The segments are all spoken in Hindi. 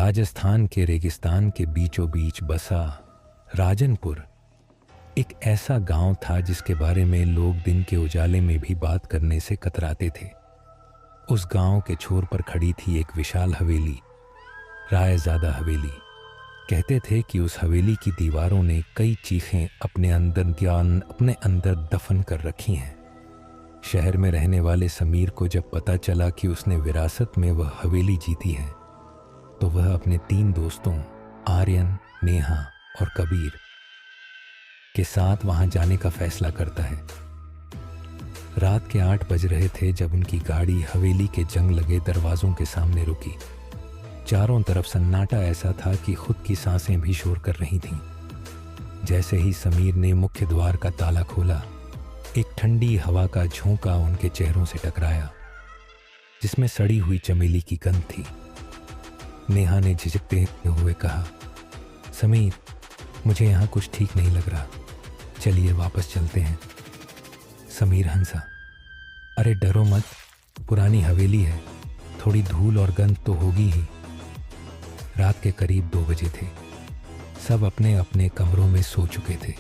राजस्थान के रेगिस्तान के बीचों बीच बसा राजनपुर एक ऐसा गांव था जिसके बारे में लोग दिन के उजाले में भी बात करने से कतराते थे। उस गांव के छोर पर खड़ी थी एक विशाल हवेली, रायज़ादा हवेली। कहते थे कि उस हवेली की दीवारों ने कई चीखें अपने अंदर दफन कर रखी हैं। शहर में रहने वाले समीर को जब पता चला कि उसने विरासत में वह हवेली जीती है, तो वह अपने 3 दोस्तों आर्यन, नेहा और कबीर के साथ वहां जाने का फैसला करता है। रात के 8 बज रहे थे जब उनकी गाड़ी हवेली के जंग लगे दरवाजों के सामने रुकी। चारों तरफ सन्नाटा ऐसा था कि खुद की सांसें भी शोर कर रही थीं। जैसे ही समीर ने मुख्य द्वार का ताला खोला, एक ठंडी हवा का झोंका उनके चेहरों से टकराया, जिसमें सड़ी हुई चमेली की गंध थी। नेहा ने झिझकते हुए कहा, समीर, मुझे यहाँ कुछ ठीक नहीं लग रहा, चलिए वापस चलते हैं। समीर हंसा, अरे डरो मत, पुरानी हवेली है, थोड़ी धूल और गंध तो होगी ही। रात के करीब 2 बजे थे। सब अपने अपने कमरों में सो चुके थे।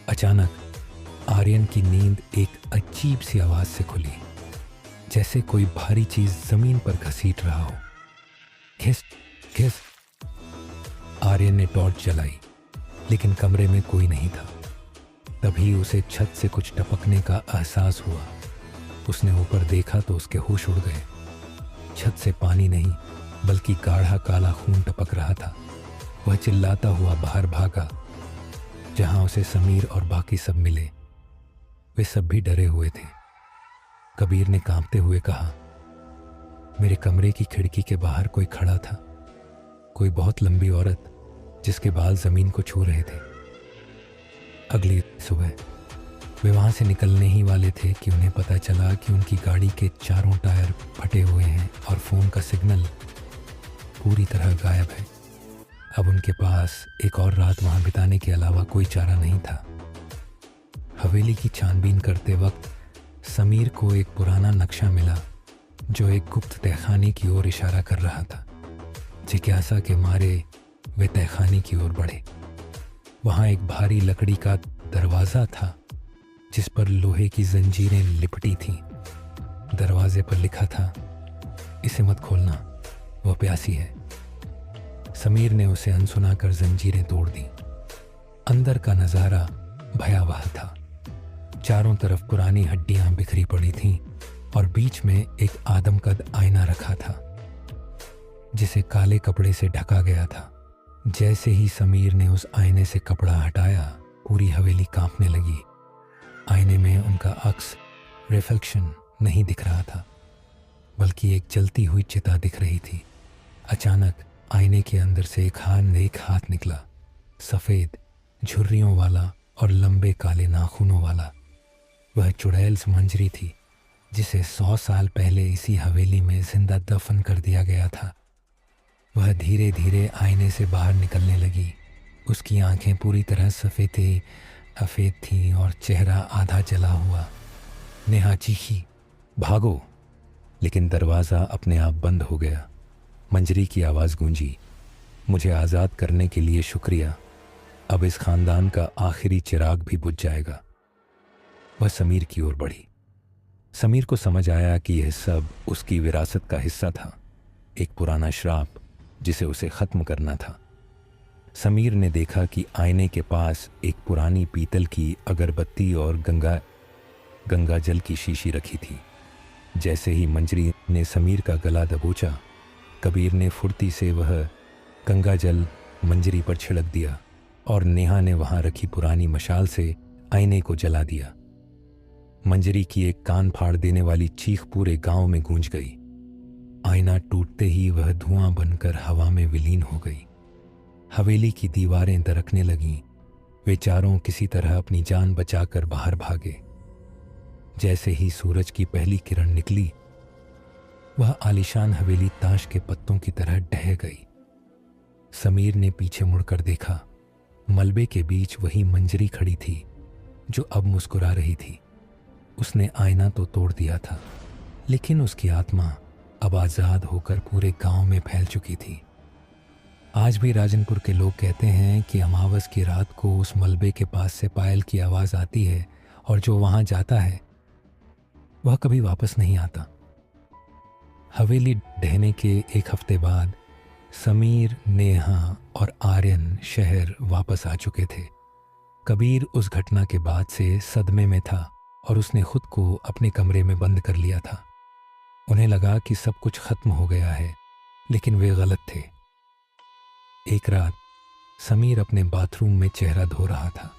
अचानक आर्यन की नींद एक अजीब सी आवाज से खुली, जैसे कोई भारी चीज जमीन पर घसीट रहा हो। घिस घिस। आर्यन ने टॉर्च जलाई, लेकिन कमरे में कोई नहीं था। तभी उसे छत से कुछ टपकने का एहसास हुआ। उसने ऊपर देखा तो उसके होश उड़ गए। छत से पानी नहीं, बल्कि गाढ़ा काला खून टपक रहा था। वह चिल्लाता हुआ बाहर भागा, जहां उसे समीर और बाकी सब मिले। वे सब भी डरे हुए थे। कबीर ने कांपते हुए कहा, मेरे कमरे की खिड़की के बाहर कोई खड़ा था, कोई बहुत लंबी औरत जिसके बाल जमीन को छू रहे थे। अगली सुबह वे वहां से निकलने ही वाले थे कि उन्हें पता चला कि उनकी गाड़ी के चारों टायर फटे हुए हैं और फोन का सिग्नल पूरी तरह गायब है। अब उनके पास एक और रात वहां बिताने के अलावा कोई चारा नहीं था। हवेली की छानबीन करते वक्त समीर को एक पुराना नक्शा मिला जो एक गुप्त तहखाने की ओर इशारा कर रहा था। जिज्ञासा के मारे वे तहखाने की ओर बढ़े। वहां एक भारी लकड़ी का दरवाजा था जिस पर लोहे की जंजीरें लिपटी थीं। दरवाजे पर लिखा था, इसे मत खोलना, वह प्यासी है। समीर ने उसे अनसुना कर जंजीरें तोड़ दी। अंदर का नजारा भयावह था। चारों तरफ पुरानी हड्डियां बिखरी पड़ी थीं और बीच में एक आदमकद आईना रखा था जिसे काले कपड़े से ढका गया था। जैसे ही समीर ने उस आईने से कपड़ा हटाया, पूरी हवेली कांपने लगी। आईने में उनका अक्स, रिफ्लेक्शन नहीं दिख रहा था, बल्कि एक जलती हुई चिता दिख रही थी। अचानक आईने के अंदर से एक हाथ निकला, सफ़ेद, झुर्रियों वाला और लंबे काले नाखूनों वाला। वह चुड़ैल मंजरी थी जिसे 100 साल पहले इसी हवेली में जिंदा दफन कर दिया गया था। वह धीरे धीरे आईने से बाहर निकलने लगी। उसकी आंखें पूरी तरह सफ़ेद थीं और चेहरा आधा जला हुआ। नेहा चीखी, भागो! लेकिन दरवाज़ा अपने आप बंद हो गया। मंजरी की आवाज़ गूंजी, मुझे आज़ाद करने के लिए शुक्रिया, अब इस ख़ानदान का आखिरी चिराग भी बुझ जाएगा। वह समीर की ओर बढ़ी। समीर को समझ आया कि यह सब उसकी विरासत का हिस्सा था, एक पुराना श्राप जिसे उसे ख़त्म करना था। समीर ने देखा कि आईने के पास एक पुरानी पीतल की अगरबत्ती और गंगा जल की शीशी रखी थी। जैसे ही मंजरी ने समीर का गला दबोचा, कबीर ने फुर्ती से वह गंगा जल मंजरी पर छिड़क दिया और नेहा ने वहां रखी पुरानी मशाल से आईने को जला दिया। मंजरी की एक कान फाड़ देने वाली चीख पूरे गांव में गूंज गई। आईना टूटते ही वह धुआं बनकर हवा में विलीन हो गई। हवेली की दीवारें दरकने लगीं। वे चारों किसी तरह अपनी जान बचाकर बाहर भागे। जैसे ही सूरज की पहली किरण निकली, वह आलीशान हवेली ताश के पत्तों की तरह ढह गई। समीर ने पीछे मुड़कर देखा। मलबे के बीच वही मंजरी खड़ी थी जो अब मुस्कुरा रही थी। उसने आईना तो तोड़ दिया था, लेकिन उसकी आत्मा अब आज़ाद होकर पूरे गांव में फैल चुकी थी। आज भी राजनपुर के लोग कहते हैं कि अमावस की रात को उस मलबे के पास से पायल की आवाज़ आती है और जो वहाँ जाता है वह कभी वापस नहीं आता। हवेली ढहने के एक हफ्ते बाद समीर, नेहा और आर्यन शहर वापस आ चुके थे। कबीर उस घटना के बाद से सदमे में था और उसने खुद को अपने कमरे में बंद कर लिया था। उन्हें लगा कि सब कुछ खत्म हो गया है, लेकिन वे गलत थे। एक रात समीर अपने बाथरूम में चेहरा धो रहा था।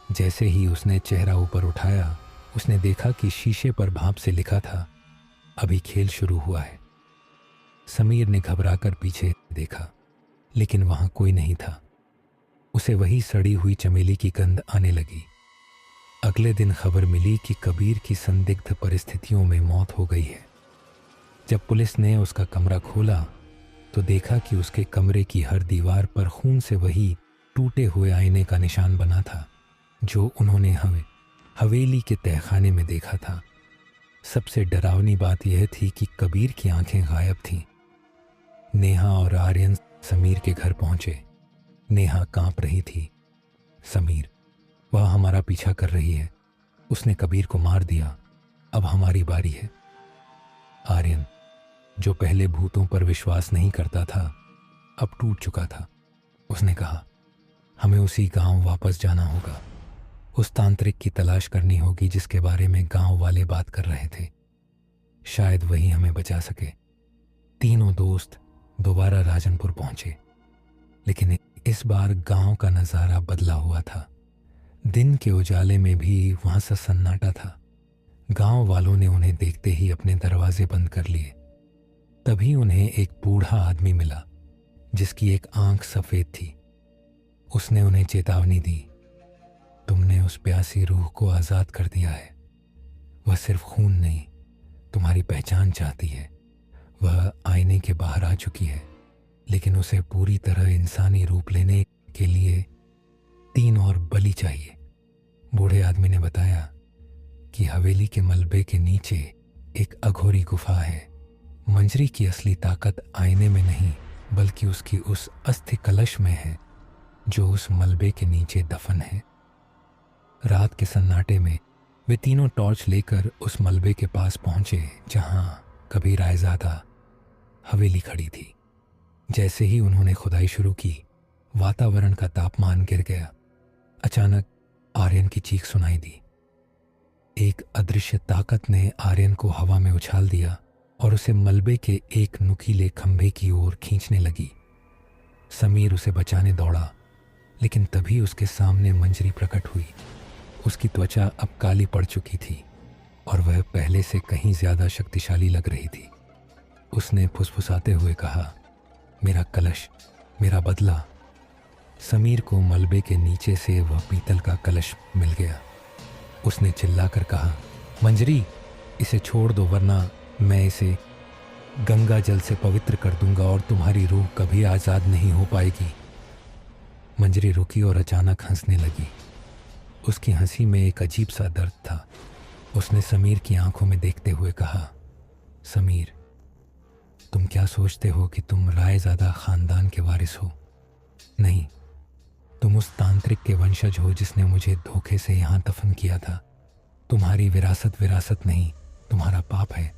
जैसे ही उसने चेहरा ऊपर उठाया, उसने देखा कि शीशे पर भाप से लिखा था, अभी खेल शुरू हुआ है। समीर ने घबराकर पीछे देखा, लेकिन वहां कोई नहीं था। उसे वही सड़ी हुई चमेली की गंध आने लगी। अगले दिन खबर मिली कि कबीर की संदिग्ध परिस्थितियों में मौत हो गई है। जब पुलिस ने उसका कमरा खोला तो देखा कि उसके कमरे की हर दीवार पर खून से वही टूटे हुए आईने का निशान बना था जो उन्होंने हवेली के तहखाने में देखा था। सबसे डरावनी बात यह थी कि कबीर की आंखें गायब थीं। नेहा और आर्यन समीर के घर पहुंचे। नेहा कांप रही थी। समीर, वह हमारा पीछा कर रही है। उसने कबीर को मार दिया। अब हमारी बारी है। आर्यन, जो पहले भूतों पर विश्वास नहीं करता था, अब टूट चुका था। उसने कहा, हमें उसी गांव वापस जाना होगा। उस तांत्रिक की तलाश करनी होगी जिसके बारे में गांव वाले बात कर रहे थे। शायद वही हमें बचा सके। तीनों दोस्त दोबारा राजनपुर पहुंचे, लेकिन इस बार गांव का नज़ारा बदला हुआ था। दिन के उजाले में भी वहां सा सन्नाटा था। गांव वालों ने उन्हें देखते ही अपने दरवाजे बंद कर लिए। तभी उन्हें एक बूढ़ा आदमी मिला जिसकी एक आंख सफ़ेद थी। उसने उन्हें चेतावनी दी, तुमने उस प्यासी रूह को आज़ाद कर दिया है। वह सिर्फ खून नहीं, तुम्हारी पहचान चाहती है। वह आईने के बाहर आ चुकी है, लेकिन उसे पूरी तरह इंसानी रूप लेने के लिए 3 और बलि चाहिए। बूढ़े आदमी ने बताया कि हवेली के मलबे के नीचे एक अघोरी गुफा है। मंजरी की असली ताकत आईने में नहीं, बल्कि उसकी उस अस्थि कलश में है जो उस मलबे के नीचे दफन है। रात के सन्नाटे में वे तीनों टॉर्च लेकर उस मलबे के पास पहुंचे जहां कबीर रायज़ादा हवेली खड़ी थी। जैसे ही उन्होंने खुदाई शुरू की, वातावरण का तापमान गिर गया। अचानक आर्यन की चीख सुनाई दी। एक अदृश्य ताकत ने आर्यन को हवा में उछाल दिया और उसे मलबे के एक नुकीले खंभे की ओर खींचने लगी। समीर उसे बचाने दौड़ा, लेकिन तभी उसके सामने मंजरी प्रकट हुई। उसकी त्वचा अब काली पड़ चुकी थी और वह पहले से कहीं ज्यादा शक्तिशाली लग रही थी। उसने फुसफुसाते हुए कहा, मेरा कलश, मेरा बदला। समीर को मलबे के नीचे से वह पीतल का कलश मिल गया। उसने चिल्लाकर कहा, मंजरी, इसे छोड़ दो, वरना मैं इसे गंगा जल से पवित्र कर दूंगा और तुम्हारी रूह कभी आज़ाद नहीं हो पाएगी। मंजरी रुकी और अचानक हंसने लगी। उसकी हंसी में एक अजीब सा दर्द था। उसने समीर की आंखों में देखते हुए कहा, समीर, तुम क्या सोचते हो कि तुम रायज़ादा खानदान के वारिस हो? नहीं, तुम उस तांत्रिक के वंशज हो जिसने मुझे धोखे से यहाँ दफन किया था। तुम्हारी विरासत नहीं, तुम्हारा पाप है।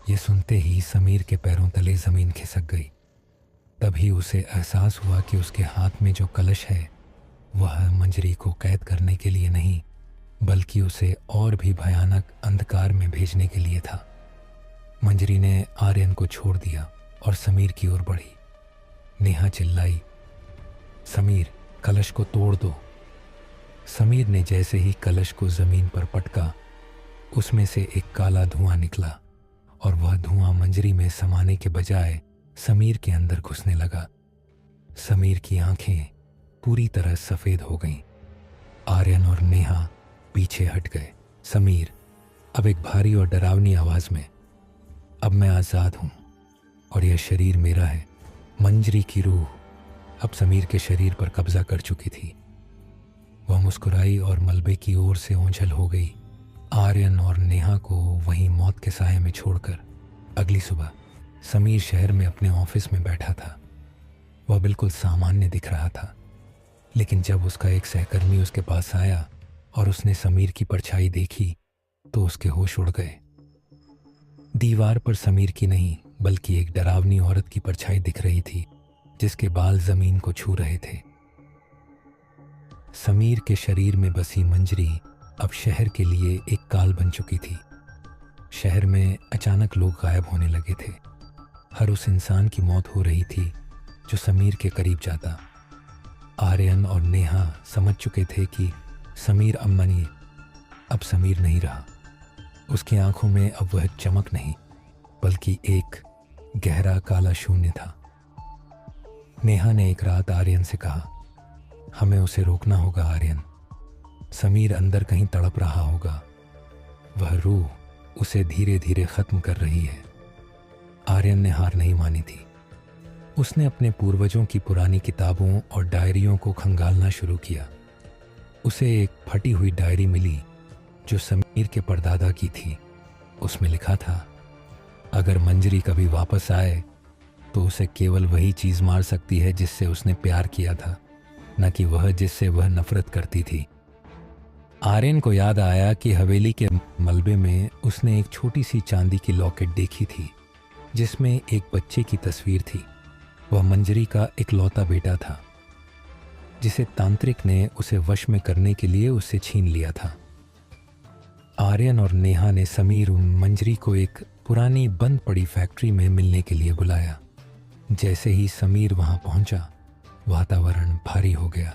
ये सुनते ही समीर के पैरों तले ज़मीन खिसक गई। तभी उसे एहसास हुआ कि उसके हाथ में जो कलश है वह मंजरी को कैद करने के लिए नहीं, बल्कि उसे और भी भयानक अंधकार में भेजने के लिए था। मंजरी ने आर्यन को छोड़ दिया और समीर की ओर बढ़ी। नेहा चिल्लाई, समीर, कलश को तोड़ दो। समीर ने जैसे ही कलश को ज़मीन पर पटका, उसमें से एक काला धुआं निकला और वह धुआं मंजरी में समाने के बजाय समीर के अंदर घुसने लगा। समीर की आंखें पूरी तरह सफ़ेद हो गईं। आर्यन और नेहा पीछे हट गए। समीर अब एक भारी और डरावनी आवाज़ में, अब मैं आज़ाद हूँ और यह शरीर मेरा है। मंजरी की रूह अब समीर के शरीर पर कब्जा कर चुकी थी। वह मुस्कुराई और मलबे की ओर से ओझल हो गई, आर्यन और नेहा को वहीं मौत के साये में छोड़कर। अगली सुबह समीर शहर में अपने ऑफिस में बैठा था। वह बिल्कुल सामान्य दिख रहा था, लेकिन जब उसका एक सहकर्मी उसके पास आया और उसने समीर की परछाई देखी तो उसके होश उड़ गए। दीवार पर समीर की नहीं बल्कि एक डरावनी औरत की परछाई दिख रही थी, जिसके बाल जमीन को छू रहे थे। समीर के शरीर में बसी मंजरी अब शहर के लिए एक काल बन चुकी थी। शहर में अचानक लोग गायब होने लगे थे। हर उस इंसान की मौत हो रही थी जो समीर के करीब जाता। आर्यन और नेहा समझ चुके थे कि समीर अम्मनी अब समीर नहीं रहा। उसकी आंखों में अब वह चमक नहीं बल्कि एक गहरा काला शून्य था। नेहा ने एक रात आर्यन से कहा, हमें उसे रोकना होगा आर्यन। समीर अंदर कहीं तड़प रहा होगा। वह रूह उसे धीरे धीरे खत्म कर रही है। आर्यन ने हार नहीं मानी थी। उसने अपने पूर्वजों की पुरानी किताबों और डायरियों को खंगालना शुरू किया। उसे एक फटी हुई डायरी मिली जो समीर के परदादा की थी। उसमें लिखा था, अगर मंजरी कभी वापस आए तो उसे केवल वही चीज़ मार सकती है जिससे उसने प्यार किया था, न कि वह जिससे वह नफरत करती थी। आर्यन को याद आया कि हवेली के मलबे में उसने एक छोटी सी चांदी की लॉकेट देखी थी जिसमें एक बच्चे की तस्वीर थी। वह मंजरी का इकलौता बेटा था जिसे तांत्रिक ने उसे वश में करने के लिए उससे छीन लिया था। आर्यन और नेहा ने समीर और मंजरी को एक पुरानी बंद पड़ी फैक्ट्री में मिलने के लिए बुलाया। जैसे ही समीर वहां पहुंचा, वातावरण भारी हो गया।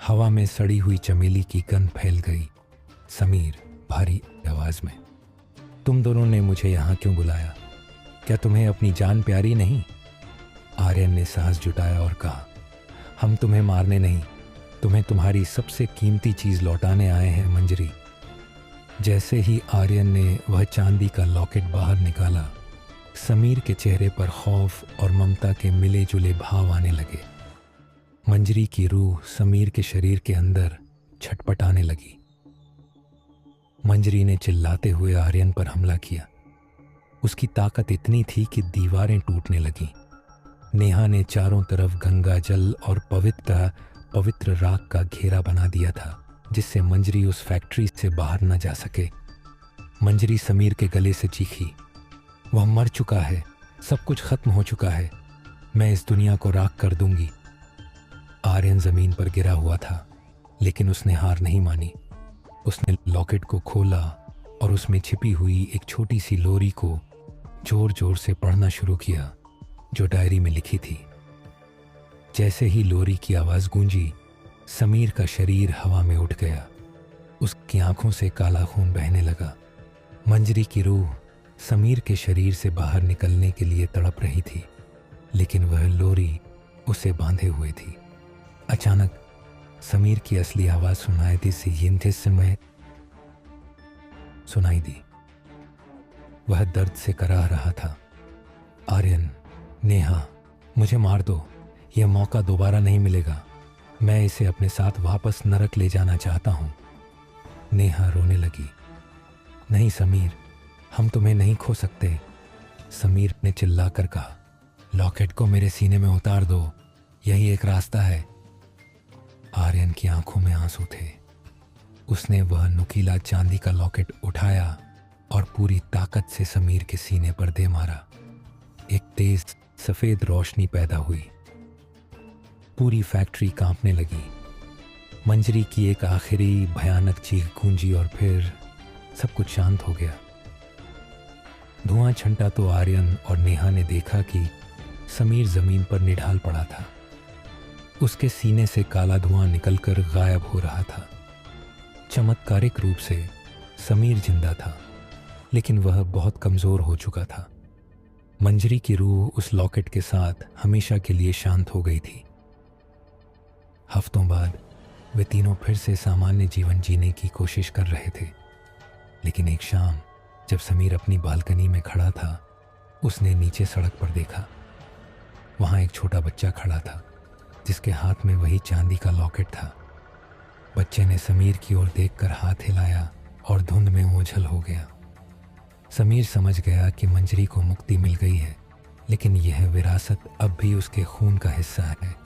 हवा में सड़ी हुई चमेली की गंध फैल गई। समीर भारी आवाज में, तुम दोनों ने मुझे यहाँ क्यों बुलाया? क्या तुम्हें अपनी जान प्यारी नहीं? आर्यन ने साहस जुटाया और कहा, हम तुम्हें मारने नहीं, तुम्हें तुम्हारी सबसे कीमती चीज लौटाने आए हैं मंजरी। जैसे ही आर्यन ने वह चांदी का लॉकेट बाहर निकाला, समीर के चेहरे पर खौफ और ममता के मिले जुले भाव आने लगे। मंजरी की रूह समीर के शरीर के अंदर छटपटाने लगी। मंजरी ने चिल्लाते हुए आर्यन पर हमला किया। उसकी ताकत इतनी थी कि दीवारें टूटने लगीं। नेहा ने चारों तरफ गंगा जल और पवित्र राख का घेरा बना दिया था जिससे मंजरी उस फैक्ट्री से बाहर न जा सके। मंजरी समीर के गले से चीखी, वह मर चुका है, सब कुछ खत्म हो चुका है, मैं इस दुनिया को राख कर दूंगी। आर्यन जमीन पर गिरा हुआ था, लेकिन उसने हार नहीं मानी। उसने लॉकेट को खोला और उसमें छिपी हुई एक छोटी सी लोरी को जोर जोर से पढ़ना शुरू किया जो डायरी में लिखी थी। जैसे ही लोरी की आवाज गूंजी, समीर का शरीर हवा में उठ गया। उसकी आंखों से काला खून बहने लगा। मंजरी की रूह समीर के शरीर से बाहर निकलने के लिए तड़प रही थी, लेकिन वह लोरी उसे बांधे हुए थी। अचानक समीर की असली आवाज सुनाई दी। वह दर्द से कराह रहा था, आर्यन, नेहा, मुझे मार दो, यह मौका दोबारा नहीं मिलेगा। मैं इसे अपने साथ वापस नरक ले जाना चाहता हूं। नेहा रोने लगी। नहीं समीर, हम तुम्हें नहीं खो सकते। समीर ने चिल्लाकर कहा, लॉकेट को मेरे सीने में उतार दो, यही एक रास्ता है। आर्यन की आंखों में आंसू थे। उसने वह नुकीला चांदी का लॉकेट उठाया और पूरी ताकत से समीर के सीने पर दे मारा। एक तेज सफेद रोशनी पैदा हुई। पूरी फैक्ट्री कांपने लगी। मंजरी की एक आखिरी भयानक चीख गूंजी और फिर सब कुछ शांत हो गया। धुआं छंटा तो आर्यन और नेहा ने देखा कि समीर जमीन पर निढाल पड़ा था। उसके सीने से काला धुआं निकलकर गायब हो रहा था। चमत्कारिक रूप से समीर जिंदा था, लेकिन वह बहुत कमजोर हो चुका था। मंजरी की रूह उस लॉकेट के साथ हमेशा के लिए शांत हो गई थी। हफ्तों बाद वे तीनों फिर से सामान्य जीवन जीने की कोशिश कर रहे थे, लेकिन एक शाम जब समीर अपनी बालकनी में खड़ा था, उसने नीचे सड़क पर देखा। वहां एक छोटा बच्चा खड़ा था जिसके हाथ में वही चांदी का लॉकेट था। बच्चे ने समीर की ओर देखकर हाथ हिलाया और धुंध में ओझल हो गया। समीर समझ गया कि मंजरी को मुक्ति मिल गई है, लेकिन यह विरासत अब भी उसके खून का हिस्सा है।